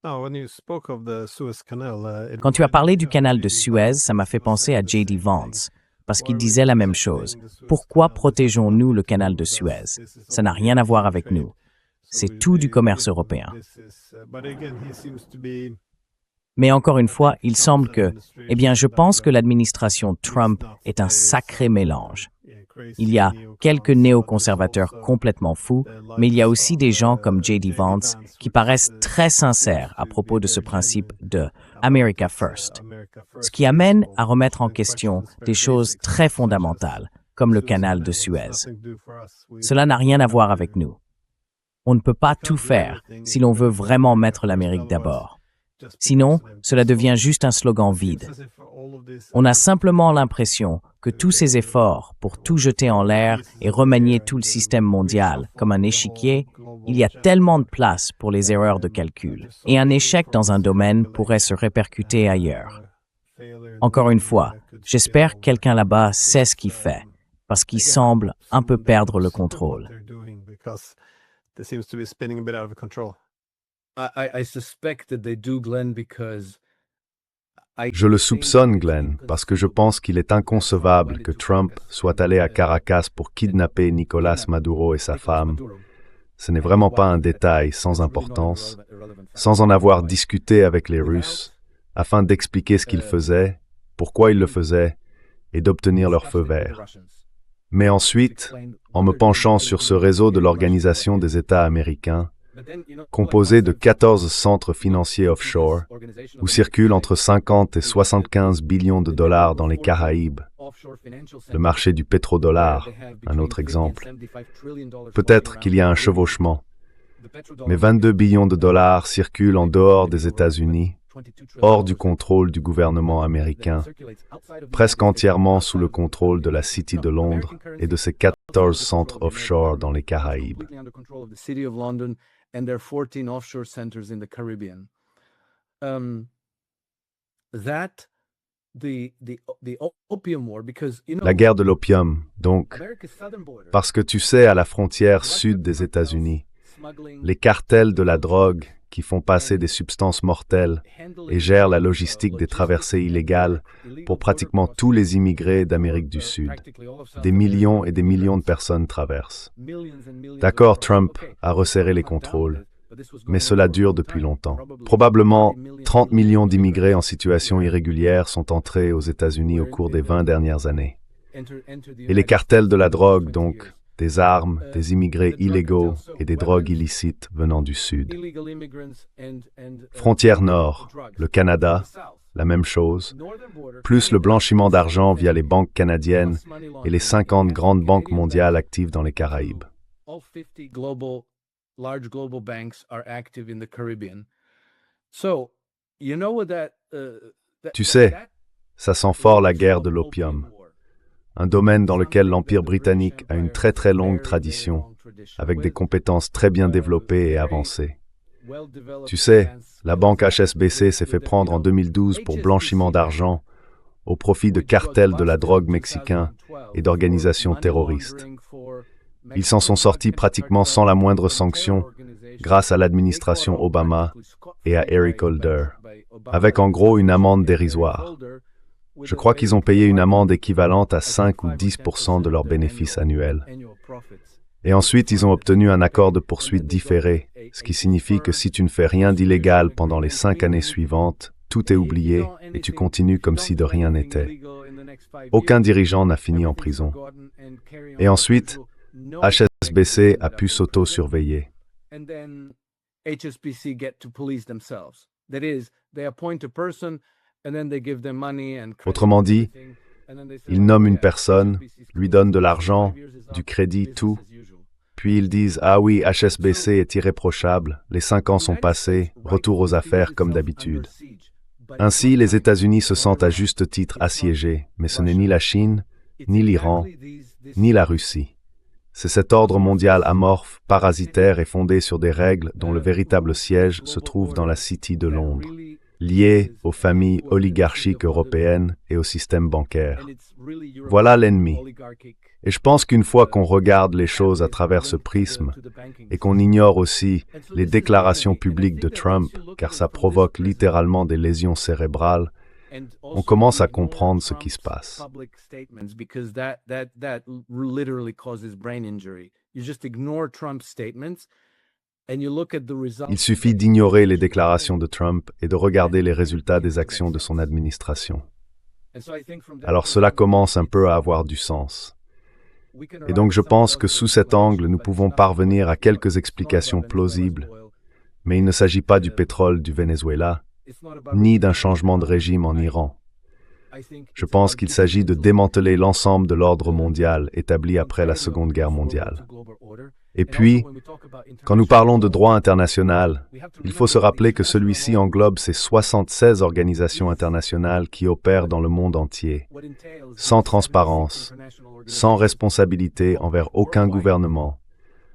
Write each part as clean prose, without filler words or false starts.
Quand tu as parlé du canal de Suez, ça m'a fait penser à J.D. Vance, parce qu'il disait la même chose. Pourquoi protégeons-nous le canal de Suez? Ça n'a rien à voir avec nous. C'est tout du commerce européen. Mais encore une fois, il semble que, je pense que l'administration Trump est un sacré mélange. Il y a quelques néoconservateurs complètement fous, mais il y a aussi des gens comme J.D. Vance qui paraissent très sincères à propos de ce principe de America First, ce qui amène à remettre en question des choses très fondamentales, comme le canal de Suez. Cela n'a rien à voir avec nous. On ne peut pas tout faire si l'on veut vraiment mettre l'Amérique d'abord. Sinon, cela devient juste un slogan vide. On a simplement l'impression que tous ces efforts pour tout jeter en l'air et remanier tout le système mondial comme un échiquier, il y a tellement de place pour les erreurs de calcul, et un échec dans un domaine pourrait se répercuter ailleurs. Encore une fois, j'espère que quelqu'un là-bas sait ce qu'il fait, parce qu'il semble un peu perdre le contrôle. I suspect that they do, Glenn, because Je le soupçonne, Glenn, parce que je pense qu'il est inconcevable que Trump soit allé à Caracas pour kidnapper Nicolás Maduro et sa femme. Ce n'est vraiment pas un détail sans importance, sans en avoir discuté avec les Russes, afin d'expliquer ce qu'il faisait, pourquoi il le faisait, et d'obtenir leur feu vert. Mais ensuite, en me penchant sur ce réseau de l'Organisation des États américains, composé de 14 centres financiers offshore, où circulent entre 50 et 75 billions de dollars dans les Caraïbes. Le marché du pétrodollar, un autre exemple. Peut-être qu'il y a un chevauchement, mais 22 billions de dollars circulent en dehors des États-Unis, hors du contrôle du gouvernement américain, presque entièrement sous le contrôle de la City de Londres et de ses 14 centres offshore dans les Caraïbes. And there are 14 offshore centers in the Caribbean. La guerre de l'opium, donc, parce que tu sais, à la frontière sud des États-Unis, les cartels de la drogue qui font passer des substances mortelles et gèrent la logistique des traversées illégales pour pratiquement tous les immigrés d'Amérique du Sud. Des millions et des millions de personnes traversent. D'accord, Trump a resserré les contrôles, mais cela dure depuis longtemps. Probablement 30 millions d'immigrés en situation irrégulière sont entrés aux États-Unis au cours des 20 dernières années. Et les cartels de la drogue, donc, des armes, des immigrés illégaux et des drogues illicites venant du Sud. Frontière Nord, le Canada, la même chose, plus le blanchiment d'argent via les banques canadiennes et les 50 grandes banques mondiales actives dans les Caraïbes. Tu sais, ça sent fort la guerre de l'opium. Un domaine dans lequel l'Empire britannique a une très très longue tradition, avec des compétences très bien développées et avancées. Tu sais, la banque HSBC s'est fait prendre en 2012 pour blanchiment d'argent au profit de cartels de la drogue mexicains et d'organisations terroristes. Ils s'en sont sortis pratiquement sans la moindre sanction grâce à l'administration Obama et à Eric Holder, avec en gros une amende dérisoire. Je crois qu'ils ont payé une amende équivalente à 5 ou 10% de leurs bénéfices annuels. Et ensuite, ils ont obtenu un accord de poursuite différé, ce qui signifie que si tu ne fais rien d'illégal pendant les 5 années suivantes, tout est oublié et tu continues comme si de rien n'était. Aucun dirigeant n'a fini en prison. Et ensuite, HSBC a pu s'auto-surveiller. Autrement dit, ils nomment une personne, lui donnent de l'argent, du crédit, tout, puis ils disent « Ah oui, HSBC est irréprochable, les 5 ans sont passés, retour aux affaires comme d'habitude ». Ainsi, les États-Unis se sentent à juste titre assiégés, mais ce n'est ni la Chine, ni l'Iran, ni la Russie. C'est cet ordre mondial amorphe, parasitaire et fondé sur des règles dont le véritable siège se trouve dans la City de Londres. lié aux familles oligarchiques européennes et au système bancaire. Voilà l'ennemi. Et je pense qu'une fois qu'on regarde les choses à travers ce prisme et qu'on ignore aussi les déclarations publiques de Trump, car ça provoque littéralement des lésions cérébrales, on commence à comprendre ce qui se passe. Il suffit d'ignorer les déclarations de Trump et de regarder les résultats des actions de son administration. Alors cela commence un peu à avoir du sens. Et donc je pense que sous cet angle, nous pouvons parvenir à quelques explications plausibles, mais il ne s'agit pas du pétrole du Venezuela, ni d'un changement de régime en Iran. Je pense qu'il s'agit de démanteler l'ensemble de l'ordre mondial établi après la Seconde Guerre mondiale. Et puis, quand nous parlons de droit international, il faut se rappeler que celui-ci englobe ces 76 organisations internationales qui opèrent dans le monde entier, sans transparence, sans responsabilité envers aucun gouvernement,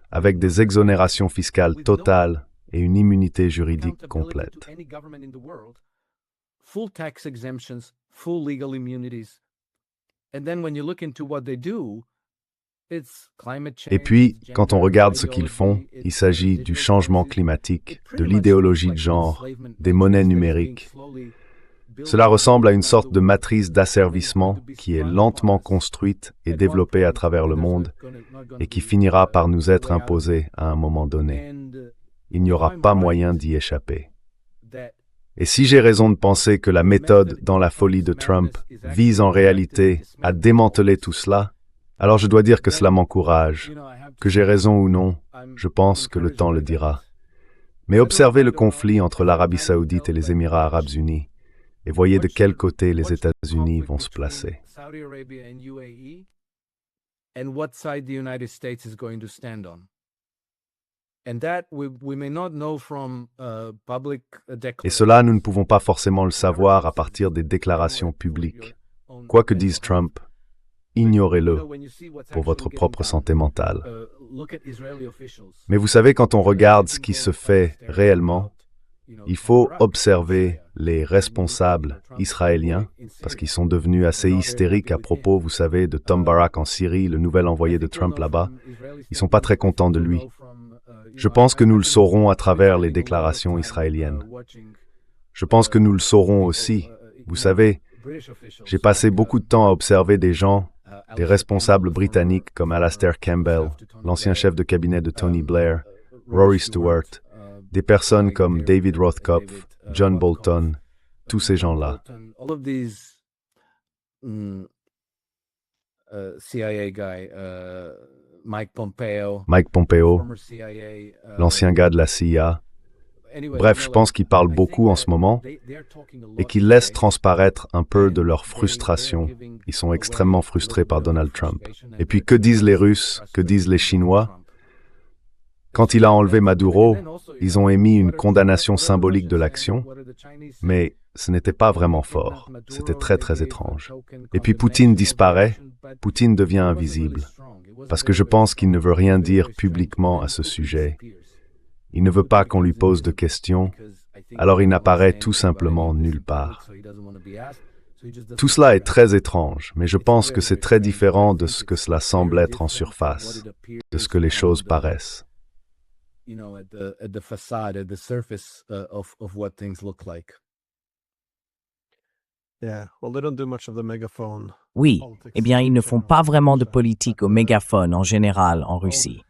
avec des exonérations fiscales totales et une immunité juridique complète. Full tax exemptions, full legal immunities. And then when you look into what they do, it's climate change. Et puis, quand on regarde ce qu'ils font, il s'agit du changement climatique, de l'idéologie de genre, des monnaies numériques. Cela ressemble à une sorte de matrice d'asservissement qui est lentement construite et développée à travers le monde et qui finira par nous être imposée à un moment donné. Il n'y aura pas moyen d'y échapper. Et si j'ai raison de penser que la méthode dans la folie de Trump vise en réalité à démanteler tout cela, alors je dois dire que cela m'encourage. Que j'ai raison ou non, je pense que le temps le dira. Mais observez le conflit entre l'Arabie Saoudite et les Émirats Arabes Unis et voyez de quel côté les États-Unis vont se placer. Et cela, nous ne pouvons pas forcément le savoir à partir des déclarations publiques. Quoi que dise Trump, ignorez-le pour votre propre santé mentale. Mais vous savez, quand on regarde ce qui se fait réellement, il faut observer les responsables israéliens, parce qu'ils sont devenus assez hystériques à propos, vous savez, de Tom Barak en Syrie, le nouvel envoyé de Trump là-bas. Ils ne sont pas très contents de lui. Je pense que nous le saurons à travers les déclarations israéliennes. Je pense que nous le saurons aussi. Vous savez, j'ai passé beaucoup de temps à observer des gens, des responsables britanniques comme Alastair Campbell, l'ancien chef de cabinet de Tony Blair, Rory Stewart, des personnes comme David Rothkopf, John Bolton, tous ces gens-là. CIA guy, Mike Pompeo, l'ancien gars de la CIA. Bref, je pense qu'ils parlent beaucoup en ce moment et qu'ils laissent transparaître un peu de leur frustration. Ils sont extrêmement frustrés par Donald Trump. Et puis, que disent les Russes? Que disent les Chinois? Quand il a enlevé Maduro, ils ont émis une condamnation symbolique de l'action, mais ce n'était pas vraiment fort. C'était très, très étrange. Et puis Poutine disparaît, Poutine devient invisible, parce que je pense qu'il ne veut rien dire publiquement à ce sujet. Il ne veut pas qu'on lui pose de questions, alors il n'apparaît tout simplement nulle part. Tout cela est très étrange, mais je pense que c'est très différent de ce que cela semble être en surface, de ce que les choses paraissent. Oui, eh bien, ils ne font pas vraiment de politique au mégaphone en général en Russie.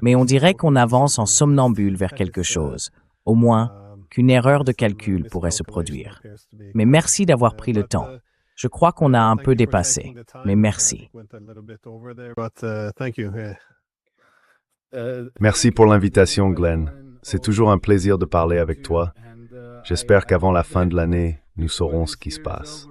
Mais on dirait qu'on avance en somnambule vers quelque chose, au moins qu'une erreur de calcul pourrait se produire. Mais merci d'avoir pris le temps. Je crois qu'on a un peu dépassé, mais merci. Merci pour l'invitation, Glenn. C'est toujours un plaisir de parler avec toi. J'espère qu'avant la fin de l'année, nous saurons ce qui se passe.